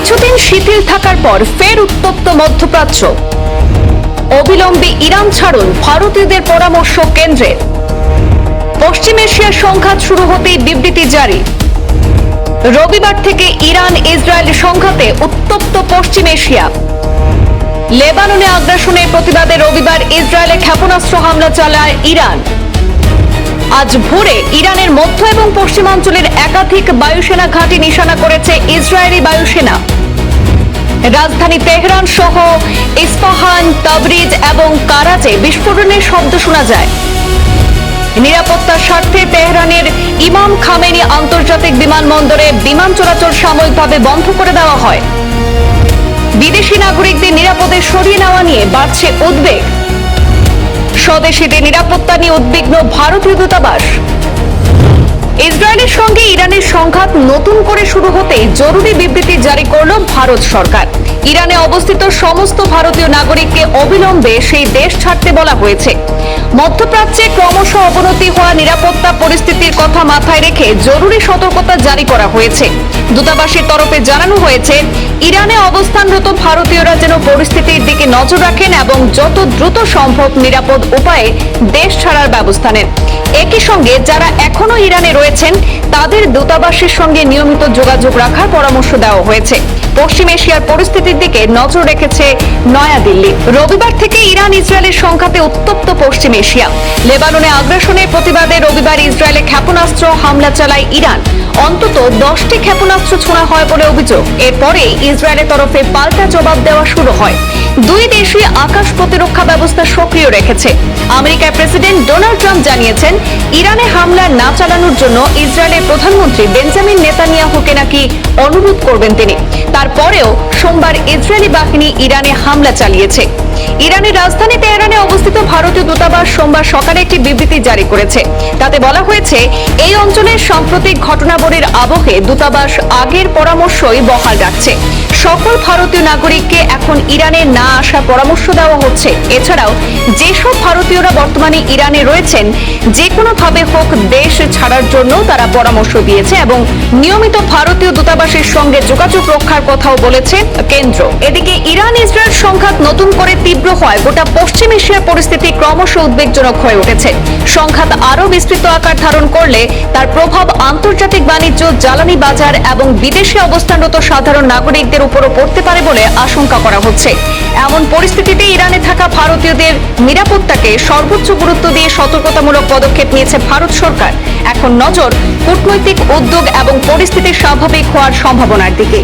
কিছুদিন শিথিল থাকার পর ফের উত্তপ্ত মধ্যপ্রাচ্য। অবিলম্বে ইরান ছাড়ুন, ভারতীয়দের পরামর্শ কেন্দ্রের। পশ্চিম এশিয়ার সংঘাত শুরু হতেই বিবৃতি জারি। রবিবার থেকে ইরান ইসরায়েল সংঘাতে উত্তপ্ত পশ্চিম এশিয়া। লেবাননে আগ্রাসনের প্রতিবাদে রবিবার ইসরায়েলে ক্ষেপণাস্ত্র হামলা চালায় ইরান। আজ ভোরে ইরানের মধ্য এবং পশ্চিমাঞ্চলের একাধিক বায়ুসেনা ঘাঁটি নিশানা করেছে ইসরায়েলি বায়ুসেনা। রাজধানী তেহরান সহ ইস্পাহান, তাবরিজ এবং কারাচে বিস্ফোরণের শব্দ শোনা যায়। নিরাপত্তার স্বার্থে তেহরানের ইমাম খামেনি আন্তর্জাতিক বিমানবন্দরে বিমান চলাচল সাময়িকভাবে বন্ধ করে দেওয়া হয়। বিদেশি নাগরিকদের নিরাপদে সরিয়ে নেওয়া নিয়ে বাড়ছে উদ্বেগ। স্বদেশীদের নিরাপত্তা নিয়ে উদ্বিগ্ন ভারতীয় দূতাবাস। ইসরায়েলের সঙ্গে ইরানের সংঘাত নতুন করে শুরু হতেই জরুরি বিবৃতি জারি করল ভারত সরকার। ইরানে অবস্থিত সমস্ত ভারতীয় নাগরিককে অবিলম্বে সেই দেশ ছাড়তে বলা হয়েছে। মধ্যপ্রাচ্যে ক্রমশ অবনতি হওয়া নিরাপত্তা পরিস্থিতির কথা মাথায় রেখে জরুরি সতর্কতা জারি করা হয়েছে। দূতাবাসের তরফে জানানো হয়েছে, ইরানে অবস্থানরত ভারতীয়রা যেন পরিস্থিতির দিকে নজর রাখেন এবং যত দ্রুত সম্ভব নিরাপদ উপায়ে দেশ ছাড়ার ব্যবস্থা নেন। একই সঙ্গে যারা এখনো ইরানে রয়েছেন তাদের দূতাবাসের সঙ্গে নিয়মিত যোগাযোগ রাখার পরামর্শ দেওয়া হয়েছে। পশ্চিম এশিয়ার পরিস্থিতির দিকে নজর রেখেছে নয়াদিল্লি। রবিবার থেকে ইরান ইসরায়েলের সংঘাতে উত্তপ্ত পশ্চিম এশিয়া। লেবাননে আগ্রাসনের প্রতিবাদে রবিবার ইসরায়েলে ক্ষেপণাস্ত্র হামলা চালায় ইরান। অন্তত 10টি ক্ষেপণাস্ত্র ছোড়া হয় বলে অভিযোগ। এরপরে ইসরায়েলের তরফে পাল্টা জবাব দেওয়া শুরু হয়। দুই দেশই আকাশ প্রতিরক্ষা ব্যবস্থা সক্রিয় রেখেছে। আমেরিকার প্রেসিডেন্ট ডোনাল্ড ট্রাম্প জানিয়েছেন, ইরানে হামলা না চালানোর জন্য ইসরায়েলের প্রধানমন্ত্রী বেঞ্জামিন নেতানিয়াহুকে নাকি অনুরোধ করবেন তিনি। তারপরেও সোমবার ইসরায়েলি বাহিনী ইরানে হামলা চালিয়েছে। ইরানের রাজধানী তেহরানে অবস্থিত ভারতীয় দূতাবাস সোমবার সকালে একটি বিবৃতি জারি করেছে। তাতে বলা হয়েছে, এই অঞ্চলের সাম্প্রতিক ঘটনাবলীর আবহে দূতাবাস আগের পরামর্শই বহাল রাখছে। সকল ভারতীয় নাগরিককে এখন ইরানে না আসার পরামর্শ দেওয়া হচ্ছে। এছাড়াও যেসব ভারতীয়রা বর্তমানে ইরানে রয়েছেন যে কোনোভাবে হোক দেশ ছাড়ার জন্য তারা পরামর্শ দিয়েছে এবং নিয়মিত ভারতীয় দূতাবাসের সঙ্গে যোগাযোগ রক্ষার কথাও বলেছে কেন্দ্র। এদিকে ইরান ইসরায়েল সংঘাত নতুন করে তীব্র হয় গোটা পশ্চিম এশিয়ার পরিস্থিতি ক্রমশ উদ্বেগজনক হয়ে উঠেছে। সংঘাত আরও বিস্তৃত আকার ধারণ করলে তার প্রভাব আন্তর্জাতিক বাণিজ্য, জ্বালানি বাজার এবং বিদেশে অবস্থানরত সাধারণ নাগরিকদের উপরও পড়তে পারে বলে আশঙ্কা করা হচ্ছে। এমন পরিস্থিতিতে ইরানে থাকা ভারতীয়দের নিরাপত্তাকে সর্বোচ্চ গুরুত্ব দিয়ে সতর্কতামূলক পদক্ষেপ নিয়েছে ভারত সরকার। এখন নজর কূটনৈতিক উদ্যোগ এবং পরিস্থিতি স্বাভাবিক হওয়ার সম্ভাবনার দিকে।